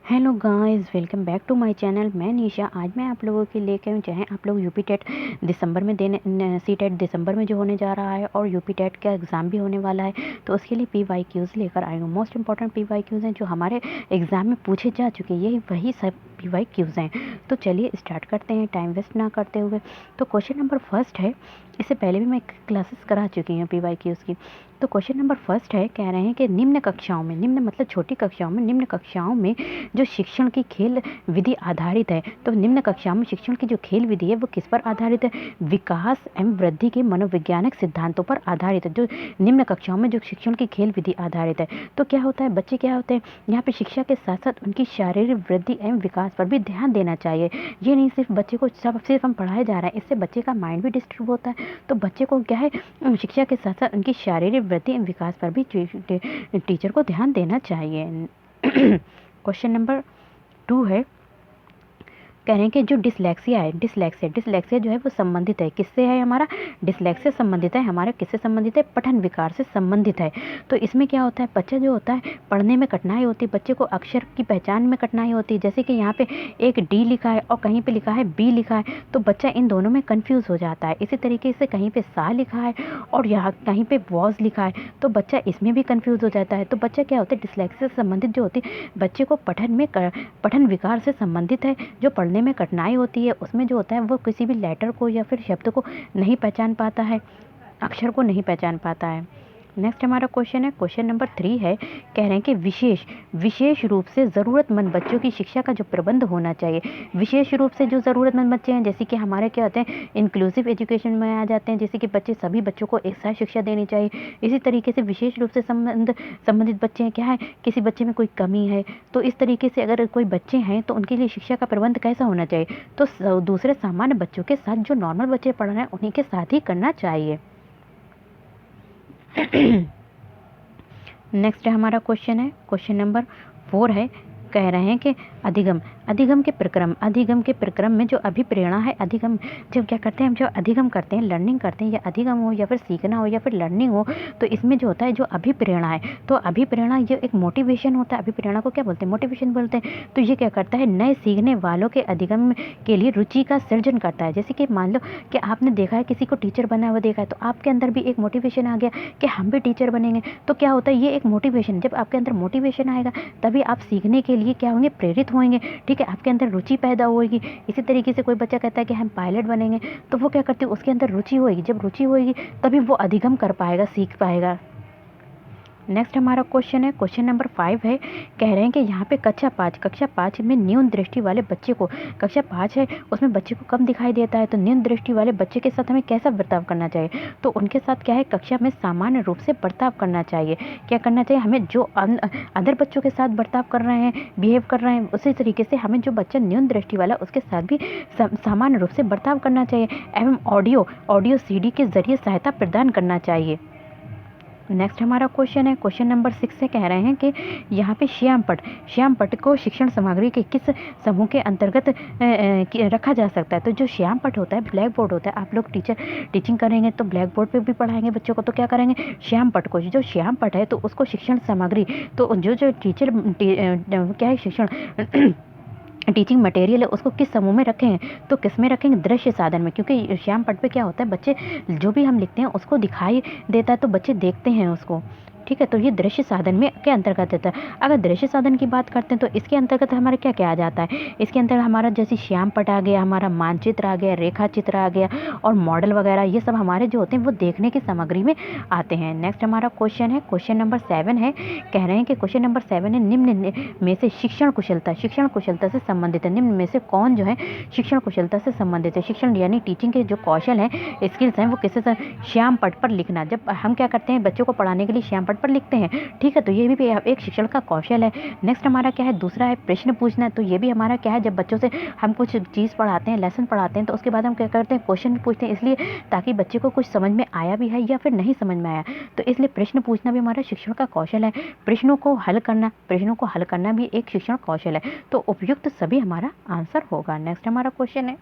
Hello guys, welcome back to my channel. मैं निशा। आज मैं आप लोगों के लेके आऊँ, चाहे आप लोग यूपी टेट दिसंबर में देने, सी टेट दिसंबर में जो होने जा रहा है और यूपी टेट का एग्ज़ाम भी होने वाला है, तो उसके लिए PYQs लेकर आई हूँ। मोस्ट इंपॉर्टेंट PYQs हैं जो हमारे एग्ज़ाम में पूछे जा चुके हैं, यही वही सब PYQs हैं। तो चलिए स्टार्ट करते हैं टाइम वेस्ट ना करते हुए। तो क्वेश्चन नंबर फर्स्ट है, इससे पहले भी मैं क्लासेस करा चुकी हूँ PYQs की। तो क्वेश्चन नंबर फर्स्ट है, कह रहे हैं कि निम्न कक्षाओं में, निम्न मतलब छोटी कक्षाओं में, निम्न कक्षाओं में जो शिक्षण की खेल विधि आधारित है, तो निम्न कक्षा में शिक्षण की जो खेल विधि है वो किस पर आधारित है? विकास एवं वृद्धि के मनोवैज्ञानिक सिद्धांतों पर आधारित है। जो निम्न कक्षाओं में जो शिक्षण की खेल विधि आधारित है, तो क्या होता है, बच्चे क्या होते हैं, यहाँ पे शिक्षा के साथ साथ उनकी शारीरिक वृद्धि एवं विकास पर भी ध्यान देना चाहिए। ये नहीं सिर्फ बच्चे को सिर्फ हम पढ़ाए जा रहे हैं, इससे बच्चे का माइंड भी डिस्टर्ब होता है। तो बच्चे को क्या है, शिक्षा के साथ साथ उनकी शारीरिक वृद्धि एवं विकास पर भी टीचर को ध्यान देना चाहिए। क्वेश्चन नंबर 2 है, कह रहे हैं कि जो डिसलेक्सिया है, डिसलेक्सिया जो है वो संबंधित है किससे है? हमारा डिसलेक्सिया संबंधित है, हमारा किससे संबंधित है? पठन विकार से संबंधित है। तो इसमें क्या होता है, बच्चा जो होता है पढ़ने में कठिनाई होती है, बच्चे को अक्षर की पहचान में कठिनाई होती है। जैसे कि यहाँ पे एक D लिखा है और कहीं पे लिखा है B लिखा है, तो बच्चा इन दोनों में कन्फ्यूज़ हो जाता है। इसी तरीके से कहीं पे सा लिखा है और यहाँ कहीं पे वॉज लिखा है, तो बच्चा इसमें भी कन्फ्यूज़ हो जाता है। तो बच्चा क्या होता है, डिसलेक्सिया से संबंधित जो होती है, बच्चे को पठन विकार से संबंधित है। जो पढ़ने में कठिनाई होती है उसमें जो होता है वो किसी भी लेटर को या फिर शब्द को नहीं पहचान पाता है, अक्षर को नहीं पहचान पाता है। नेक्स्ट हमारा क्वेश्चन है, क्वेश्चन नंबर 3 है, कह रहे हैं कि विशेष रूप से ज़रूरतमंद बच्चों की शिक्षा का जो प्रबंध होना चाहिए। विशेष रूप से जो ज़रूरतमंद बच्चे हैं, जैसे कि हमारे क्या होते हैं, इंक्लूसिव एजुकेशन में आ जाते हैं, जैसे कि सभी बच्चों को एक साथ शिक्षा देनी चाहिए। इसी तरीके से विशेष रूप से संबंधित बच्चे हैं, क्या है, किसी बच्चे में कोई कमी है, तो इस तरीके से अगर कोई बच्चे हैं तो उनके लिए शिक्षा का प्रबंध कैसा होना चाहिए? तो दूसरे सामान्य बच्चों के साथ जो नॉर्मल बच्चे पढ़ रहे हैं उन्हीं के साथ ही करना चाहिए। नेक्स्ट हमारा क्वेश्चन है, क्वेश्चन नंबर 4 है, कह रहे हैं कि अधिगम के प्रक्रम में जो अभिप्रेरणा है, अधिगम जब क्या करते हैं, हम जो अधिगम करते हैं, लर्निंग करते हैं, या अधिगम हो या फिर सीखना हो या फिर लर्निंग हो, तो इसमें जो होता है जो अभिप्रेरणा है, तो अभिप्रेरणा ये एक मोटिवेशन होता है। अभिप्रेरणा को क्या बोलते हैं? मोटिवेशन बोलते हैं। तो ये क्या करता है, नए सीखने वालों के अधिगम के लिए रुचि का सृजन करता है। जैसे कि मान लो कि आपने देखा है किसी को टीचर बना हुआ देखा है, तो आपके अंदर भी एक मोटिवेशन आ गया कि हम भी टीचर बनेंगे। तो क्या होता है, ये एक मोटिवेशन, जब आपके अंदर मोटिवेशन आएगा तभी आप सीखने के लिए क्या होंगे, प्रेरित होंगे। ठीक है, आपके अंदर रुचि पैदा होगी। इसी तरीके से कोई बच्चा कहता है कि हम पायलट बनेंगे, तो वो क्या करते हैं, उसके अंदर रुचि होगी। जब रुचि होगी तभी वो अधिगम कर पाएगा, सीख पाएगा। नेक्स्ट हमारा क्वेश्चन है, क्वेश्चन नंबर 5 है, कह रहे हैं कि यहाँ पे कक्षा 5 में न्यून दृष्टि वाले बच्चे को, कक्षा 5 है उसमें बच्चे को कम दिखाई देता है, तो न्यून दृष्टि वाले बच्चे के साथ हमें कैसा बर्ताव करना चाहिए? तो उनके साथ क्या है, कक्षा में सामान्य रूप से बर्ताव करना चाहिए। क्या करना चाहिए हमें? जो अदर बच्चों के साथ बर्ताव कर रहे हैं, बिहेव कर रहे हैं, उसी तरीके से हमें जो बच्चा न्यून दृष्टि वाला उसके साथ भी सामान्य रूप से बर्ताव करना चाहिए। एवं ऑडियो CD के जरिए सहायता प्रदान करना चाहिए। नेक्स्ट हमारा क्वेश्चन है, क्वेश्चन नंबर 6 से कह रहे हैं कि यहाँ पे श्याम पट को शिक्षण सामग्री के किस समूह के अंतर्गत रखा जा सकता है? तो जो श्याम पट होता है, ब्लैक बोर्ड होता है, आप लोग टीचिंग करेंगे तो ब्लैक बोर्ड पे भी पढ़ाएंगे बच्चों को, तो क्या करेंगे, श्याम पट को, जो श्याम पट है तो उसको शिक्षण सामग्री, तो जो टीचर क्या है, शिक्षण टीचिंग मटेरियल है उसको किस समूह में रखें? तो किस में रखेंगे? दृश्य साधन में, क्योंकि श्याम पट पे क्या होता है, बच्चे जो भी हम लिखते हैं उसको दिखाई देता है तो बच्चे देखते हैं उसको। ठीक है, तो ये दृश्य साधन में के अंतर्गत आता है। अगर दृश्य साधन की बात करते हैं तो इसके अंतर्गत हमारे क्या क्या आ जाता है? इसके अंतर्गत हमारा जैसे श्याम पट आ गया, हमारा मानचित्र आ गया, रेखा चित्र आ गया और मॉडल वगैरह, ये सब हमारे जो होते हैं वो देखने की सामग्री में आते हैं। नेक्स्ट हमारा क्वेश्चन है, क्वेश्चन नंबर 7 है, कह रहे हैं कि क्वेश्चन नंबर 7 है, निम्न में से शिक्षण कुशलता से संबंधित है। निम्न में से कौन जो है शिक्षण कुशलता से संबंधित है? शिक्षण यानी टीचिंग के जो कौशल हैं, स्किल्स हैं, वो किससे? श्याम पट पर लिखना। जब हम क्या करते हैं, बच्चों को पढ़ाने के लिए श्याम पट पर लिखते हैं। ठीक है, तो ये भी एक शिक्षण का कौशल है। नेक्स्ट हमारा क्या है, दूसरा है प्रश्न पूछना। तो ये भी हमारा क्या है, जब बच्चों से हम कुछ चीज़ पढ़ाते हैं, लेसन पढ़ाते हैं, तो उसके बाद हम क्या करते हैं, क्वेश्चन पूछते हैं, इसलिए ताकि बच्चे को कुछ समझ में आया भी है या फिर नहीं समझ में आया, तो इसलिए प्रश्न पूछना भी हमारा शिक्षण का कौशल है। प्रश्नों को हल करना भी एक शिक्षण कौशल है। तो उपयुक्त सभी हमारा आंसर होगा। नेक्स्ट हमारा क्वेश्चन है,